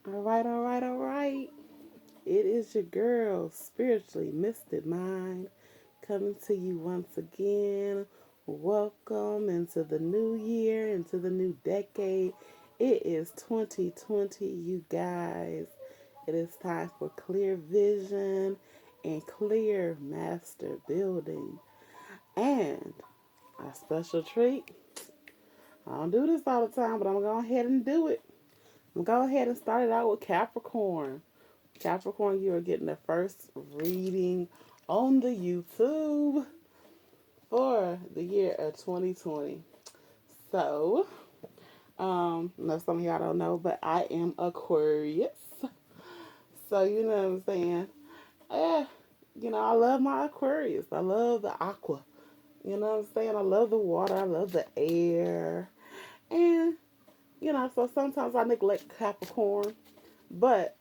All right, all right, all right. It is your girl, spiritually misted mind, coming to you once again. Welcome into the new year, into the new decade. It is 2020, you guys. It is time for clear vision and clear master building. And a special treat. I don't do this all the time, but I'm going to go ahead and do it. I'm going to go ahead and start it out with Capricorn. Capricorn, you are getting the first reading on the YouTube for the year of 2020. So, know some of y'all don't know, but I am Aquarius. So, you know what I'm saying? Eh, I love my Aquarius. I love the aqua. You know what I'm saying? I love the water. I love the air. And, so sometimes I neglect Capricorn. But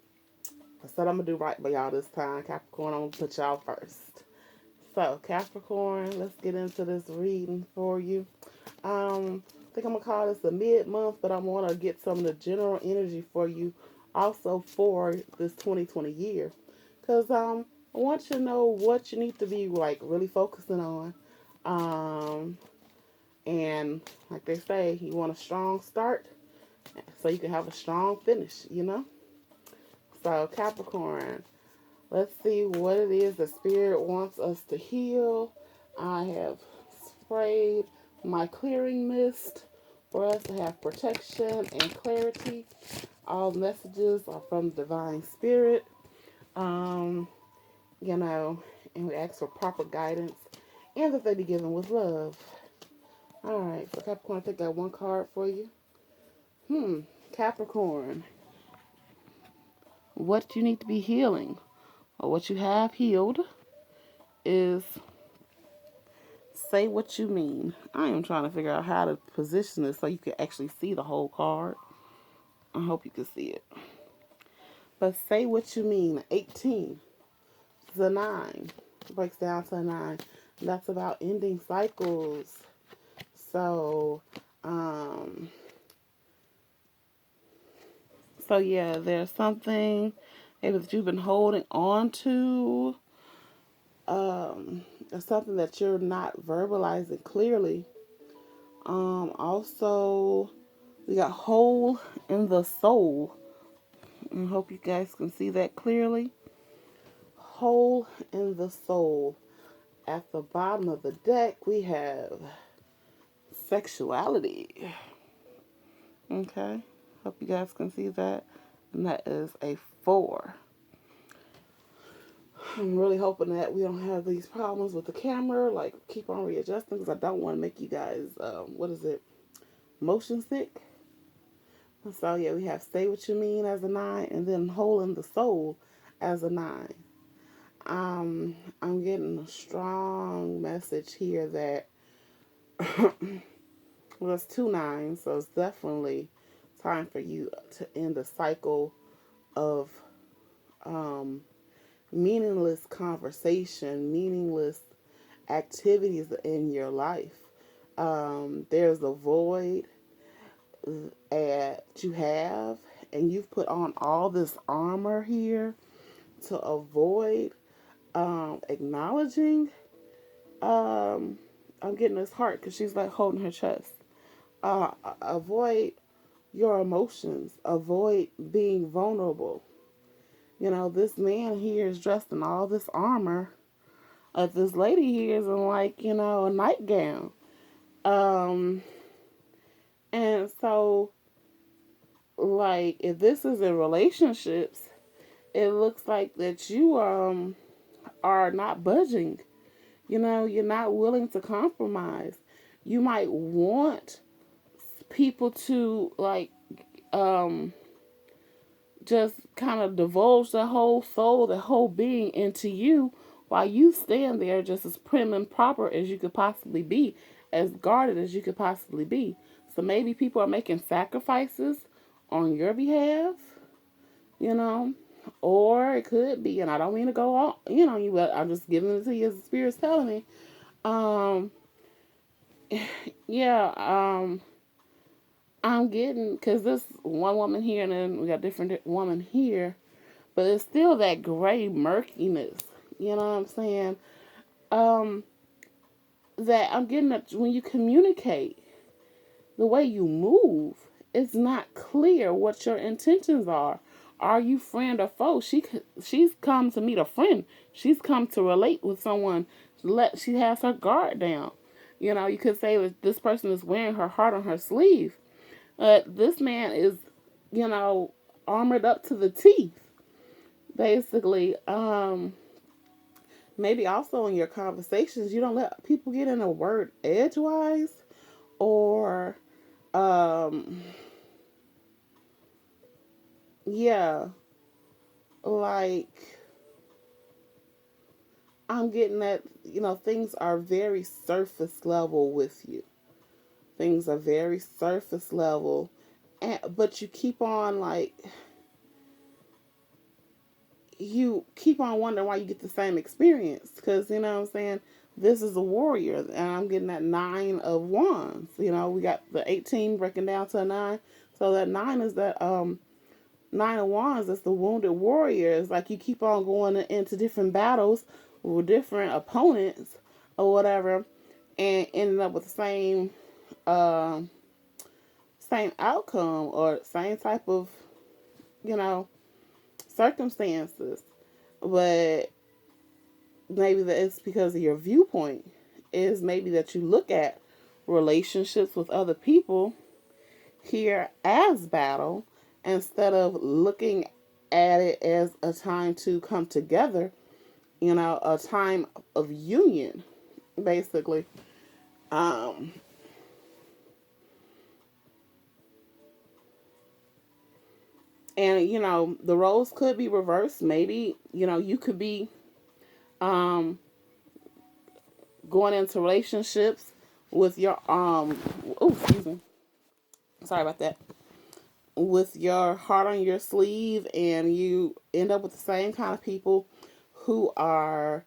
I said I'm going to do right by y'all this time. Capricorn, I'm going to put y'all first. So, Capricorn, let's get into this reading for you. I think I'm going to call this a mid-month, but I want to get some of the general energy for you also for this 2020 year. Because I want you to know what you need to be, like, really focusing on. Um, and, like they say, you want a strong start so you can have a strong finish. So, Capricorn, let's see what it is the Spirit wants us to heal. I have sprayed my clearing mist for us to have protection and clarity. All messages are from Divine Spirit. Um, and we ask for proper guidance and that they be given with love. Alright, so Capricorn, I think I got one card for you. Capricorn, what you need to be healing, or what you have healed, is say what you mean. I am trying to figure out how to position this so you can actually see the whole card. I hope you can see it. But say what you mean. 18. The 9. Breaks down to a 9. That's about ending cycles. So, yeah, there's something maybe that you've been holding on to. There's something that you're not verbalizing clearly. Also, we got hole in the soul. I hope you guys can see that clearly. Hole in the soul. At the bottom of the deck, we have sexuality. Okay, hope you guys can see that. And that is a 4. I'm really hoping that we don't have these problems with the camera. Like, keep on readjusting because I don't want to make you guys, motion sick. So, yeah, we have say what you mean as a 9 and then hole in the soul as a 9. I'm getting a strong message here that well, it's 2 9s, so it's definitely time for you to end a cycle of um, meaningless conversation, meaningless activities in your life. There's a void that you have, and you've put on all this armor here to avoid acknowledging. I'm getting this heart because she's like holding her chest. Avoid your emotions. Avoid being vulnerable. This man here is dressed in all this armor. This lady here is in a nightgown. Um, and so, if this is in relationships, it looks like that you are not budging. You're not willing to compromise. You might want people to um just kind of divulge their whole soul, their whole being into you while you stand there just as prim and proper as you could possibly be, as guarded as you could possibly be. So maybe people are making sacrifices on your behalf, you know, or it could be, and I don't mean to go on, but I'm just giving it to you as the Spirit's telling me. Um, yeah, I'm getting, because this one woman here and then we got different woman here, but it's still that gray murkiness. You know what I'm saying? Um, that I'm getting that when you communicate, the way you move, it's not clear what your intentions are. Are you friend or foe? She's come to meet a friend. She's come to relate with someone. She has her guard down. You know, you could say that this person is wearing her heart on her sleeve. But this man is, you know, armored up to the teeth. Basically, maybe also in your conversations, you don't let people get in a word edgewise, or um yeah, like I'm getting that, you know, things are very surface level with you. Things are very surface level. But you keep on, like, you keep on wondering why you get the same experience, because, you know what I'm saying, this is a warrior, and I'm getting that 9 of wands. You know, we got the 18 breaking down to a 9, so that 9 is that 9 of wands. That's the wounded warrior. It's like you keep on going into different battles with different opponents or whatever, and ending up with the uh, same outcome or same type of, you know, circumstances. But maybe that it's because of your viewpoint. Is maybe that you look at relationships with other people here as battle, instead of looking at it as a time to come together, you know, a time of union, basically. Um, and, you know, the roles could be reversed. Maybe, you know, you could be um, going into relationships with your, oh, excuse me. Sorry about that. With your heart on your sleeve, and you end up with the same kind of people who are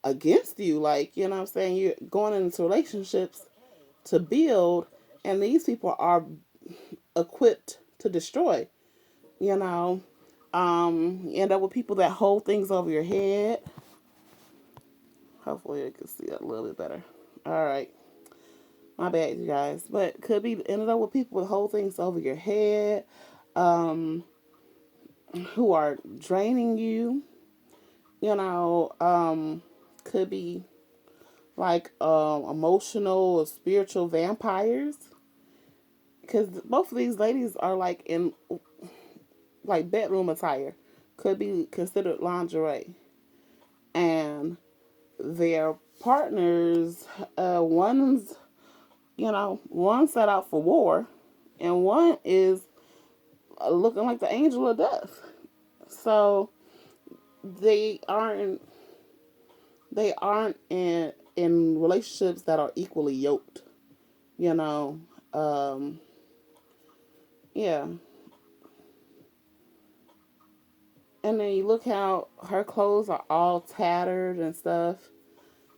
against you. Like, you know what I'm saying? You're going into relationships to build, and these people are equipped to destroy. You know, you end up with people that hold things over your head. Hopefully, you can see that a little bit better. All right, my bad, you guys. But could be ended up with people that hold things over your head, um, who are draining you. You know, could be like emotional or spiritual vampires, because both of these ladies are like in like bedroom attire, could be considered lingerie, and their partners, one's, you know, one set out for war, and one is looking like the angel of death. So they aren't they aren't in relationships that are equally yoked. You know, um, yeah. And then you look how her clothes are all tattered and stuff.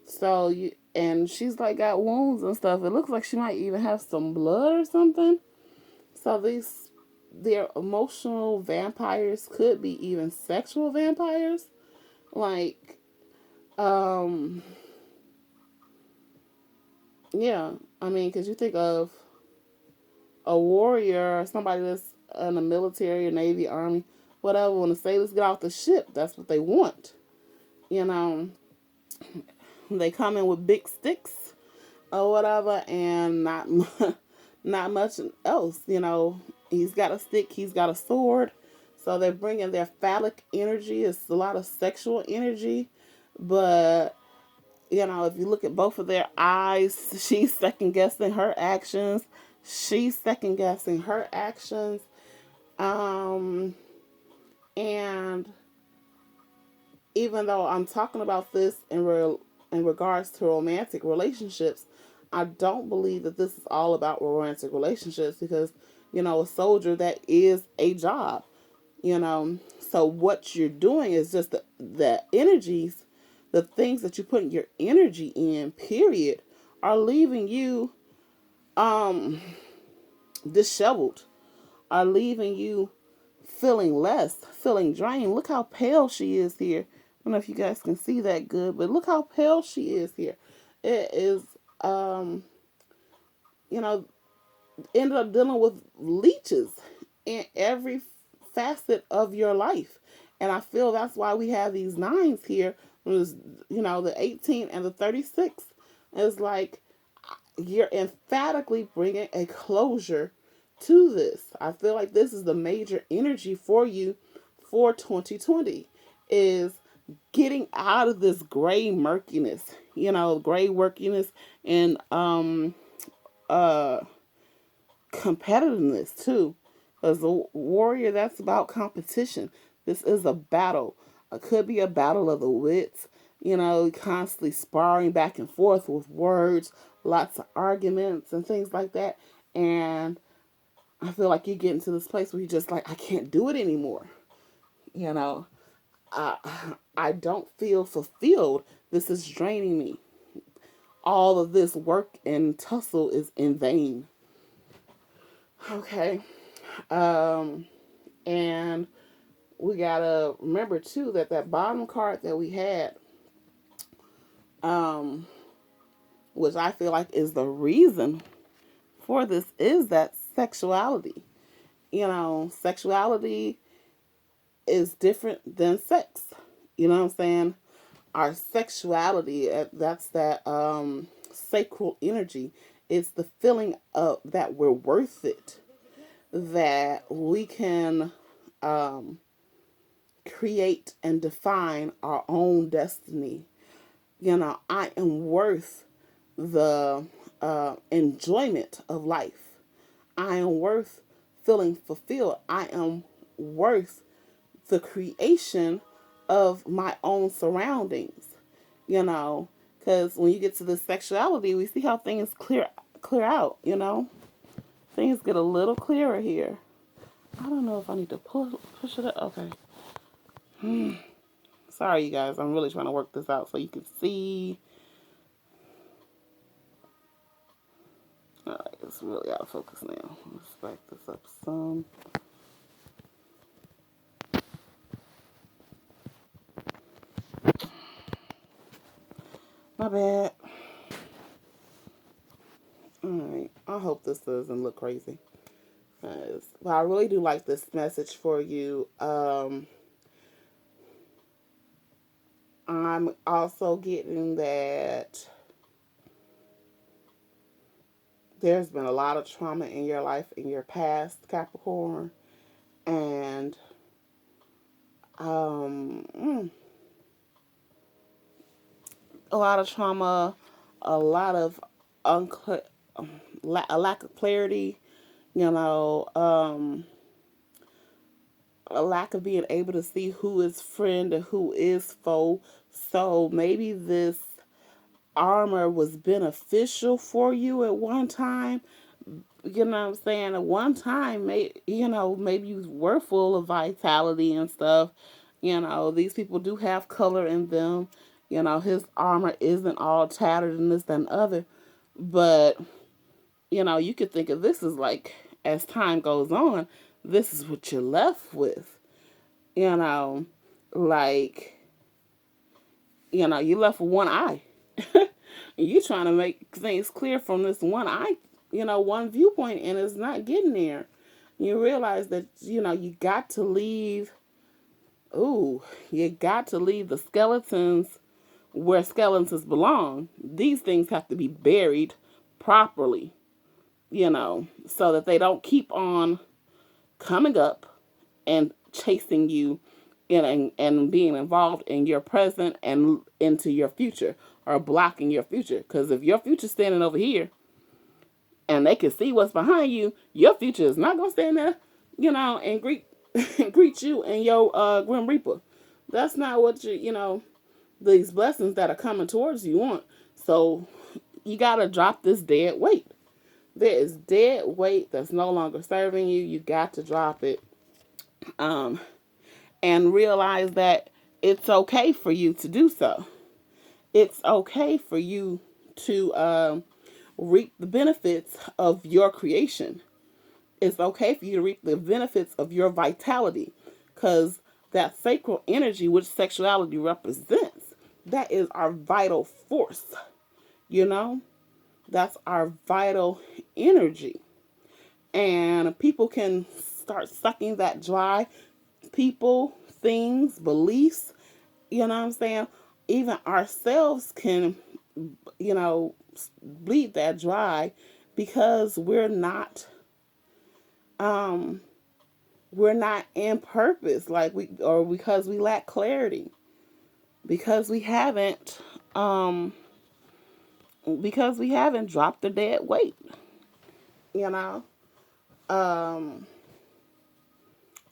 So you and she's like got wounds and stuff. It looks like she might even have some blood or something. So these their emotional vampires could be even sexual vampires. Like, um, yeah. I mean, because you think of a warrior, somebody that's in the military, Navy, Army, whatever. When the sailors get off the ship, that's what they want. You know, they come in with big sticks or whatever, and not much else. You know, he's got a stick, he's got a sword, so they're bringing their phallic energy. It's a lot of sexual energy, but you know, if you look at both of their eyes, she's second guessing her actions. She's second guessing her actions. Um, and even though I'm talking about this in regards to romantic relationships, I don't believe that this is all about romantic relationships, because, you know, a soldier, that is a job, you know. So what you're doing is just the energies, the things that you put your energy in, period, are leaving you, um, disheveled, are leaving you feeling less, feeling drained. Look how pale she is here. I don't know if you guys can see that good, but look how pale she is here. It is, um, you know, ended up dealing with leeches in every facet of your life. And I feel that's why we have these nines here. Was, the 18 and the 36 is like you're emphatically bringing a closure to this. I feel like this is the major energy for you for 2020 is getting out of this gray murkiness, gray murkiness and uh competitiveness too. As a warrior, that's about competition. This is a battle. It could be a battle of the wits, constantly sparring back and forth with words, lots of arguments and things like that. And I feel like you get into this place where you're just like, I can't do it anymore. You know, I, I don't feel fulfilled. This is draining me. All of this work and tussle is in vain. Okay. And we gotta remember too that bottom card that we had, um, which I feel like is the reason for this, is that sexuality. Sexuality is different than sex. You know what I'm saying? Our sexuality, that's that sacral energy. It's the feeling of that we're worth it, that we can create and define our own destiny. I am worth the enjoyment of life. I am worth feeling fulfilled. I am worth the creation of my own surroundings. Because when you get to the sexuality, we see how things clear out. Things get a little clearer here. I don't know if I need to push it up. Okay. Sorry, you guys. I'm really trying to work this out so you can see. All right, it's really out of focus now. Let's back this up some. My bad. Alright, I hope this doesn't look crazy. But I really do like this message for you. I'm also getting that there's been a lot of trauma in your life in your past, Capricorn. And a lot of trauma, a lot of a lack of clarity, a lack of being able to see who is friend and who is foe. So maybe this armor was beneficial for you at one time. You know what I'm saying? At one time, maybe you were full of vitality and stuff. These people do have color in them. His armor isn't all tattered and this and other. But, you could think of this as like, as time goes on, this is what you're left with. Like, you left with one eye. You're trying to make things clear from this one eye, one viewpoint, and it's not getting there. You realize that, you got to leave, you got to leave the skeletons where skeletons belong. These things have to be buried properly, so that they don't keep on coming up and chasing you and being involved in your present and into your future, or blocking your future. Because if your future's standing over here and they can see what's behind you, your future is not going to stand there, and greet you and your Grim Reaper. That's not what these blessings that are coming towards you want. So you got to drop this dead weight. There is dead weight that's no longer serving you. You got to drop it. And realize that it's okay for you to do so. It's okay for you to reap the benefits of your creation. it's okay for you to reap the benefits of your vitality, because that sacral energy, which sexuality represents, that is our vital force. You know, that's our vital energy. And people can start sucking that dry. People, things, beliefs, you know what I'm saying? Even ourselves can, you know, bleed that dry because um we're not in purpose, like we, or because we lack clarity, because um we haven't dropped the dead weight, you know. Um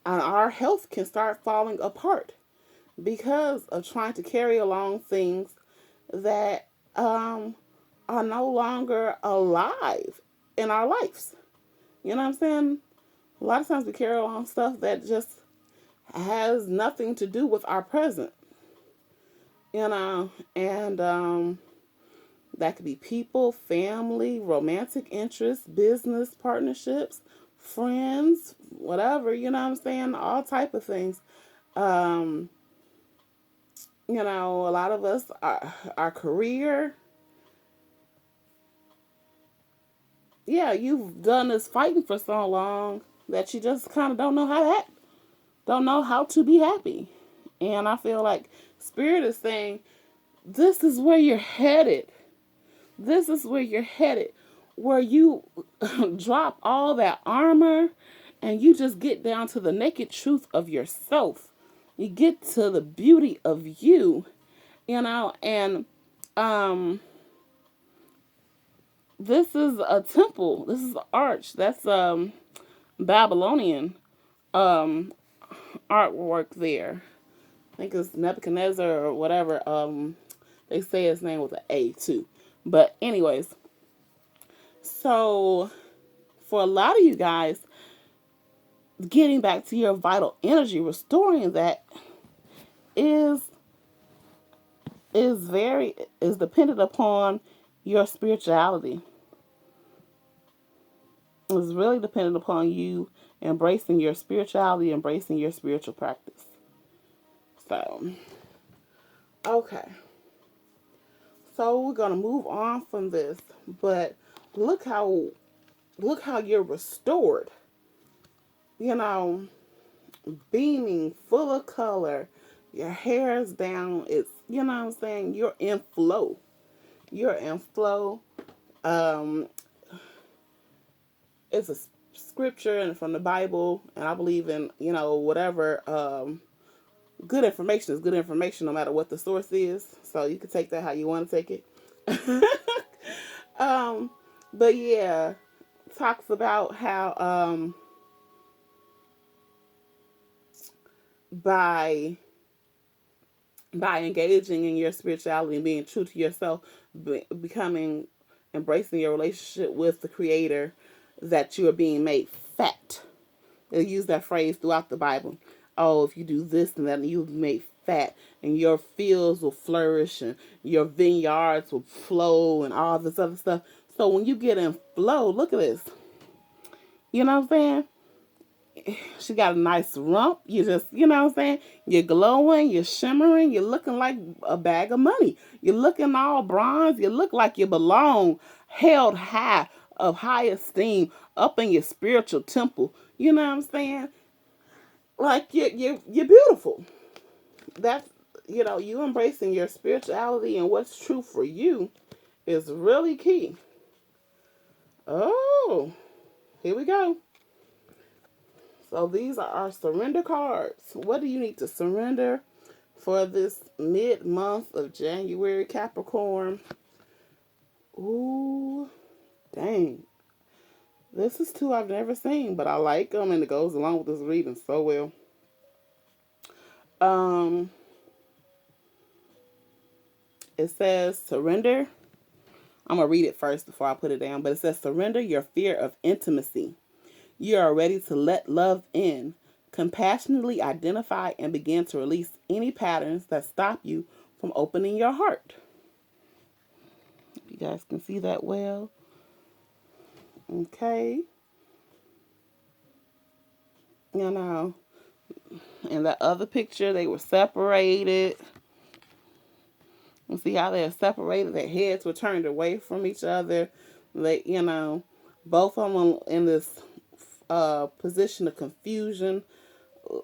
and our health can start falling apart because of trying to carry along things that are no longer alive in our lives. You know what I'm saying? A lot of times we carry along stuff that just has nothing to do with our present, you know, and that could be people, family, romantic interests, business partnerships, friends, whatever, you know what I'm saying? All type of things. Um, you know, a lot of us, our career, yeah, you've done this fighting for so long that you just kind of don't know how to be happy. And I feel like Spirit is saying, this is where you're headed. This is where you're headed. Where you drop all that armor and you just get down to the naked truth of yourself. You get to the beauty of you, you know, and um this is a temple. This is an arch. That's Babylonian um artwork there. I think it's Nebuchadnezzar or whatever. They say his name was an A too. But anyways, so for a lot of you guys, getting back to your vital energy, restoring that is is dependent upon your spirituality. It's really dependent upon you embracing your spirituality, embracing your spiritual practice. So, okay. So we're gonna move on from this, but look how you're restored. You know, beaming, full of color. Your hair's down. It's, you know what I'm saying. You're in flow. You're in flow. Um, it's a scripture and from the Bible, and I believe in, you know, whatever. Good information is good information, no matter what the source is. So you can take that how you want to take it. um, but yeah, talks about how by engaging in your spirituality and being true to yourself, becoming, embracing your relationship with the Creator, that you are being made fat. They use that phrase throughout the Bible. Oh, if you do this and that, and you'll be made fat, and your fields will flourish, and your vineyards will flow, and all this other stuff. So when you get in flow, look at this. You know what I'm saying? She got a nice rump. You just, you know what I'm saying? You're glowing, you're shimmering, you're looking like a bag of money. You're looking all bronze. You look like you belong, held high, of high esteem, up in your spiritual temple. You know what I'm saying? Like you're beautiful. That's, you know, you embracing your spirituality and what's true for you is really key. Oh, here we go. So these are our surrender cards. What do you need to surrender for this mid-month of January, Capricorn? Ooh, dang. This is two I've never seen, but I like them, and it goes along with this reading so well. Um, it says surrender. I'm going to read it first before I put it down, but it says surrender your fear of intimacy. You are ready to let love in. Compassionately identify and begin to release any patterns that stop you from opening your heart. You guys can see that well. Okay. You know, in the other picture, they were separated. And see how they're separated? Their heads were turned away from each other. They, both of them in this position of confusion,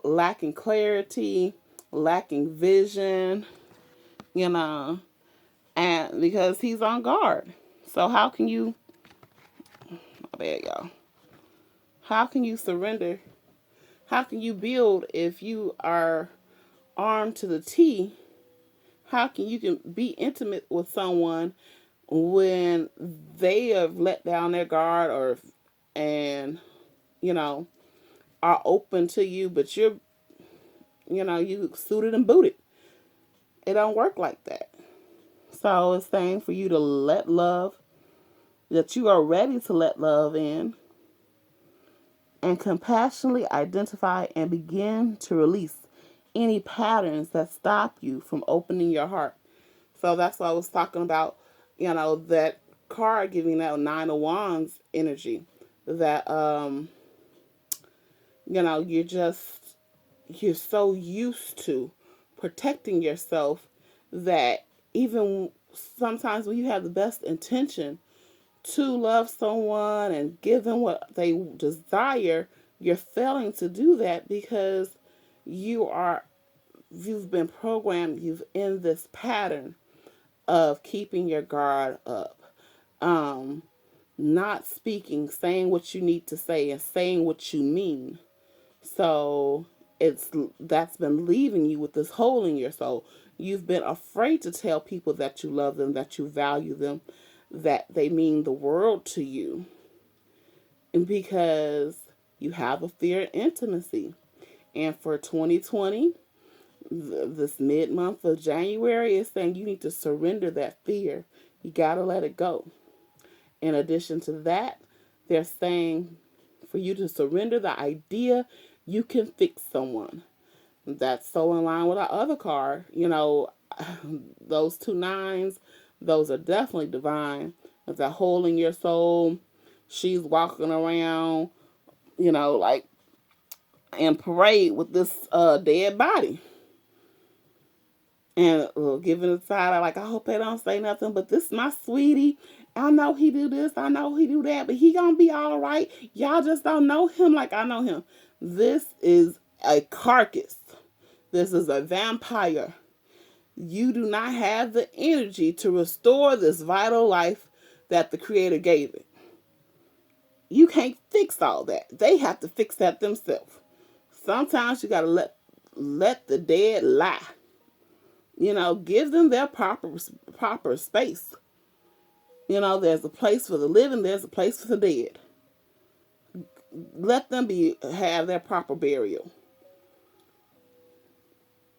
lacking clarity, lacking vision, you know, and because he's on guard. So how can you, oh, there you go. How can you surrender? How can you build if you are armed to the T? How can you can be intimate with someone when they have let down their guard or and you know are open to you, but you suited and booted? It don't work like that. So it's saying for you to let love, that you are ready to let love in, and compassionately identify and begin to release any patterns that stop you from opening your heart. So that's what I was talking about, that card giving that Nine of Wands energy. That you're so used to protecting yourself that even sometimes when you have the best intention to love someone and give them what they desire, you're failing to do that because you've been programmed, you've in this pattern of keeping your guard up, um, not speaking, saying what you need to say and saying what you mean. So that's been leaving you with this hole in your soul. You've been afraid to tell people that you love them, that you value them, that they mean the world to you, and because you have a fear of intimacy. And for 2020, this mid month of January is saying you need to surrender that fear. You got to let it go. In addition to that, they're saying for you to surrender the idea you can fix someone. That's so in line with our other card. Those two nines, those are definitely divine. There's that hole in your soul. She's walking around, like in parade with this dead body. And giving a side eye, like, I hope they don't say nothing, but this is my sweetie. I know he do this, I know he do that, but he gonna be all right. Y'all just don't know him like I know him. This is a carcass. This is a vampire. You do not have the energy to restore this vital life that the Creator gave it. You can't fix all that. They have to fix that themselves. Sometimes you gotta let the dead lie. Give them their proper space. There's a place for the living, there's a place for the dead. Let them have their proper burial.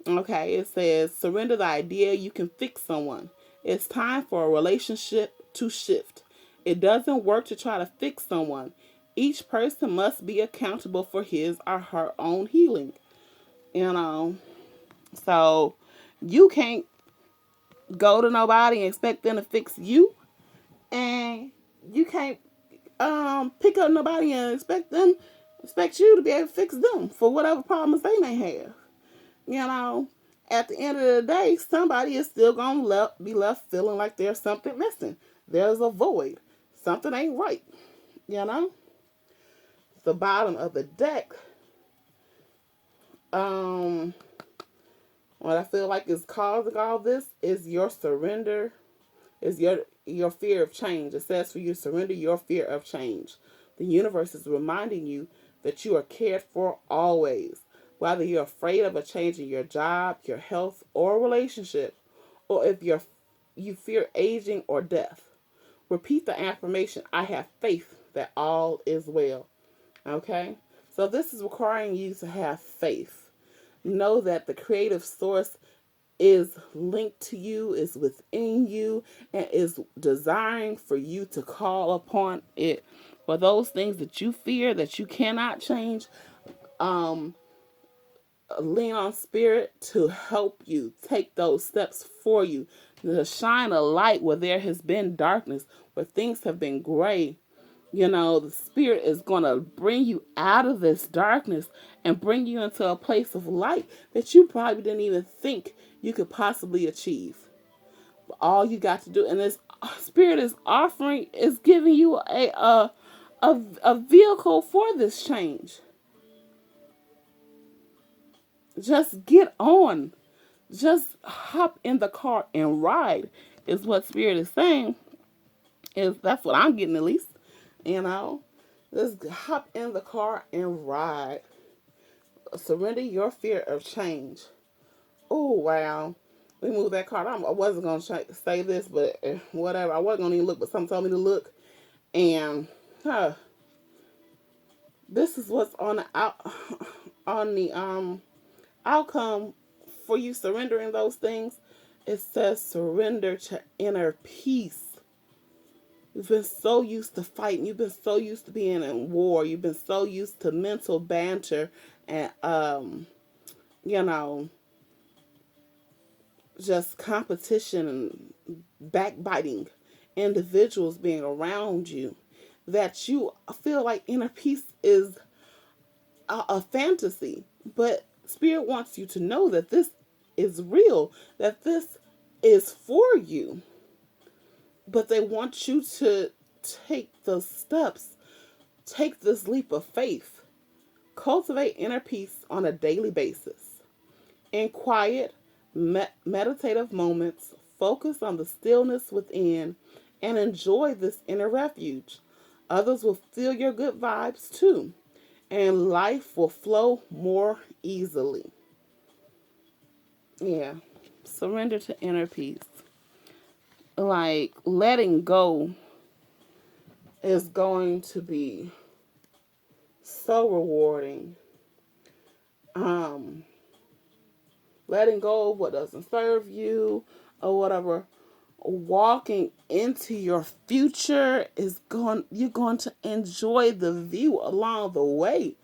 Okay, it says surrender the idea you can fix someone. It's time for a relationship to shift. It doesn't work to try to fix someone. Each person must be accountable for his or her own healing. So you can't go to nobody and expect them to fix you, and you can't pick up nobody and expect you to be able to fix them for whatever problems they may have. At the end of the day, somebody is still gonna be left feeling like there's something missing. There's a void. Something ain't right. You know. The bottom of the deck. What I feel like is causing all this is your surrender, is your fear of change. It says for you to surrender your fear of change. The universe is reminding you that you are cared for always. Whether you're afraid of a change in your job, your health, or relationship, or if you fear aging or death. Repeat the affirmation, I have faith that all is well. Okay? So this is requiring you to have faith. Know that the creative source is linked to you, is within you, and is desiring for you to call upon it. For those things that you fear that you cannot change, lean on spirit to help you take those steps for you, to shine a light where there has been darkness, where things have been gray. The Spirit is going to bring you out of this darkness and bring you into a place of light that you probably didn't even think you could possibly achieve. But all you got to do, and this Spirit is giving you a vehicle for this change. Just get on. Just hop in the car and ride, is what Spirit is saying. That's what I'm getting, at least. You know, just hop in the car and ride. Surrender your fear of change. Oh, wow. We moved that card. I wasn't going to say this, but whatever. I wasn't going to even look, but something told me to look. And this is what's on the outcome for you surrendering those things. It says surrender to inner peace. You've been so used to fighting. You've been so used to being in war. You've been so used to mental banter and just competition and backbiting individuals being around you, that you feel like inner peace is a fantasy. But Spirit wants you to know that this is real, that this is for you. But they want you to take the steps, take this leap of faith, cultivate inner peace on a daily basis. In quiet, meditative moments, focus on the stillness within and enjoy this inner refuge. Others will feel your good vibes too, and life will flow more easily. Yeah, surrender to inner peace. Like, letting go is going to be so rewarding. Letting go of what doesn't serve you or whatever. Walking into your future you're going to enjoy the view along the way.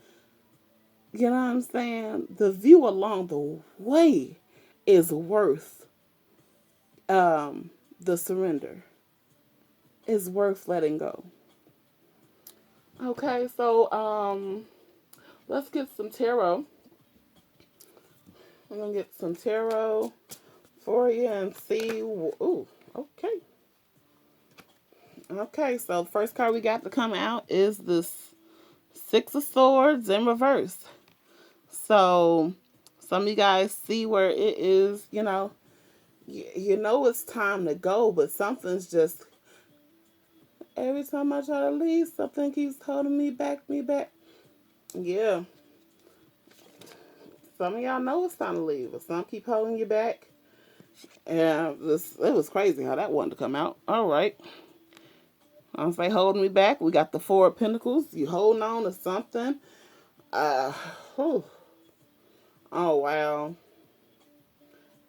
You know what I'm saying? The view along the way is worth the surrender. Is worth letting go. Okay, so let's get some tarot. I'm gonna get some tarot for you and see. Ooh, okay. Okay, so the first card we got to come out is the Six of Swords in reverse. So some of you guys see where it is, you know it's time to go, but something's just, every time I try to leave, something keeps holding me back. Yeah. Some of y'all know it's time to leave, but some keep holding you back. And it was crazy how that wanted to come out. All right. I'll say holding me back. We got the Four of Pentacles. You holding on to something. Oh wow.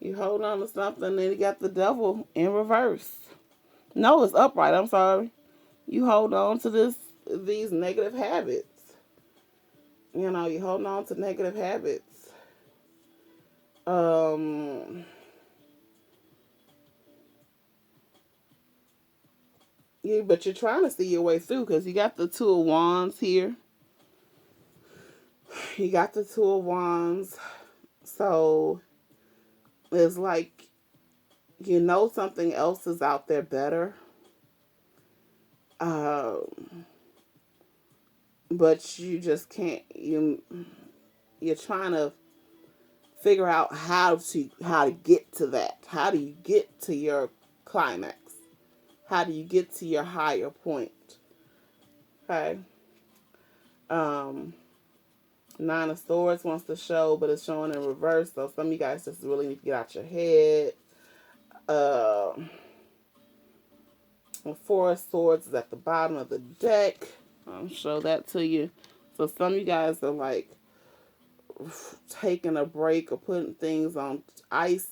You hold on to something, then you got the Devil in reverse. No, it's upright. I'm sorry. You hold on to these negative habits. You hold on to negative habits. But you're trying to see your way through because you got the Two of Wands here. You got the Two of Wands. So it's like something else is out there better. But you just can't. You're trying to figure out how to get to that. How do you get to your climax? How do you get to your higher point? Okay. Nine of Swords wants to show, but it's showing in reverse. So some of you guys just really need to get out your head. Four of Swords is at the bottom of the deck. I'll show that to you. So some of you guys are like taking a break or putting things on ice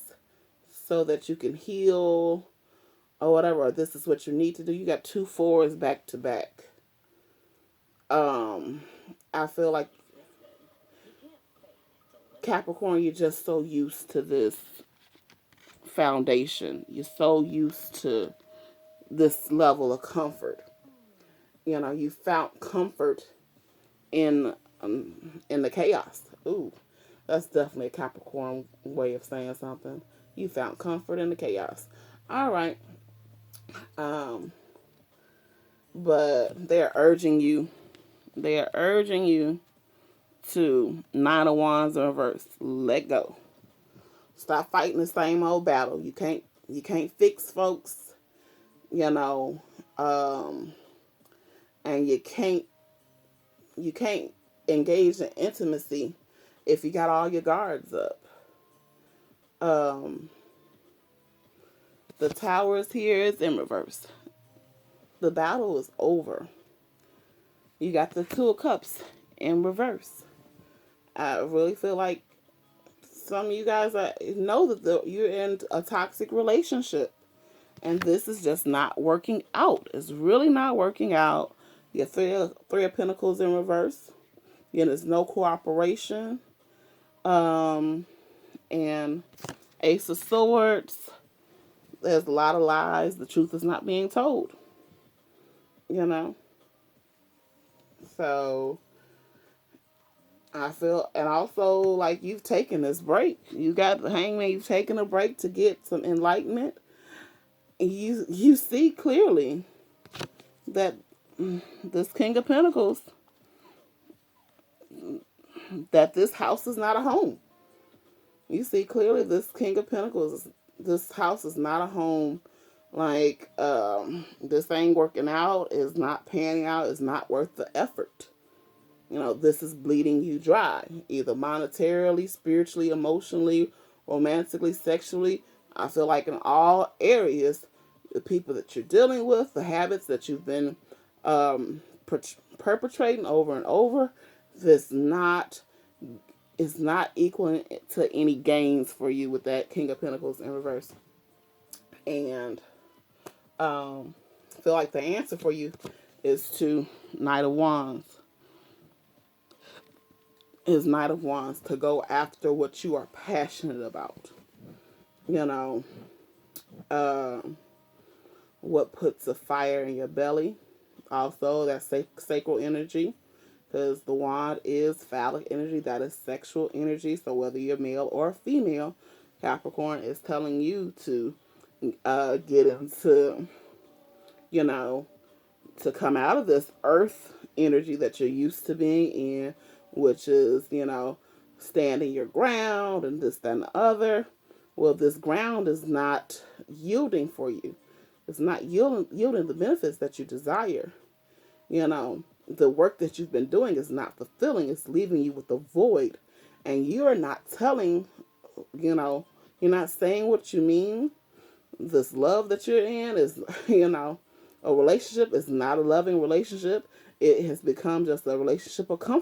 so that you can heal or whatever. Or this is what you need to do. You got 2 4s back to back. I feel like Capricorn, you're just so used to this foundation. You're so used to this level of comfort. You found comfort in the chaos. Ooh, that's definitely a Capricorn way of saying something. You found comfort in the chaos. All right. Um, but they're urging you. They are urging you to Nine of Wands in reverse. Let go. Stop fighting the same old battle. You can't fix folks, you know, um, and you can't engage in intimacy if you got all your guards up. Um, the Tower here is in reverse. The battle is over. You got the Two of Cups in reverse. I really feel like some of you guys know that you're in a toxic relationship, and this is just not working out. It's really not working out. You have three of Pentacles in reverse. There's no cooperation. And Ace of Swords. There's a lot of lies. The truth is not being told. You know. So I feel, and also like you've taken this break. You got the Hangman. You've taken a break to get some enlightenment. And you see clearly that this King of Pentacles, that this house is not a home. You see clearly this King of Pentacles, this house is not a home. Like, this ain't working out, is not panning out, is not worth the effort. This is bleeding you dry, either monetarily, spiritually, emotionally, romantically, sexually. I feel like in all areas, the people that you're dealing with, the habits that you've been perpetrating over and over, this is not equaling to any gains for you with that King of Pentacles in reverse. And I feel like the answer for you is to Knight of Wands. Is Knight of Wands, to go after what you are passionate about. What puts a fire in your belly. Also, that's sacral energy, because the wand is phallic energy. That is sexual energy. So whether you're male or female, Capricorn is telling you to get into, to come out of this earth energy that you're used to being in, which is, standing your ground and this, that, and the other. Well, this ground is not yielding for you. It's not yielding the benefits that you desire. The work that you've been doing is not fulfilling. It's leaving you with a void. And you're not telling, you're not saying what you mean. This love that you're in is, a relationship is not a loving relationship. It has become just a relationship of comfort.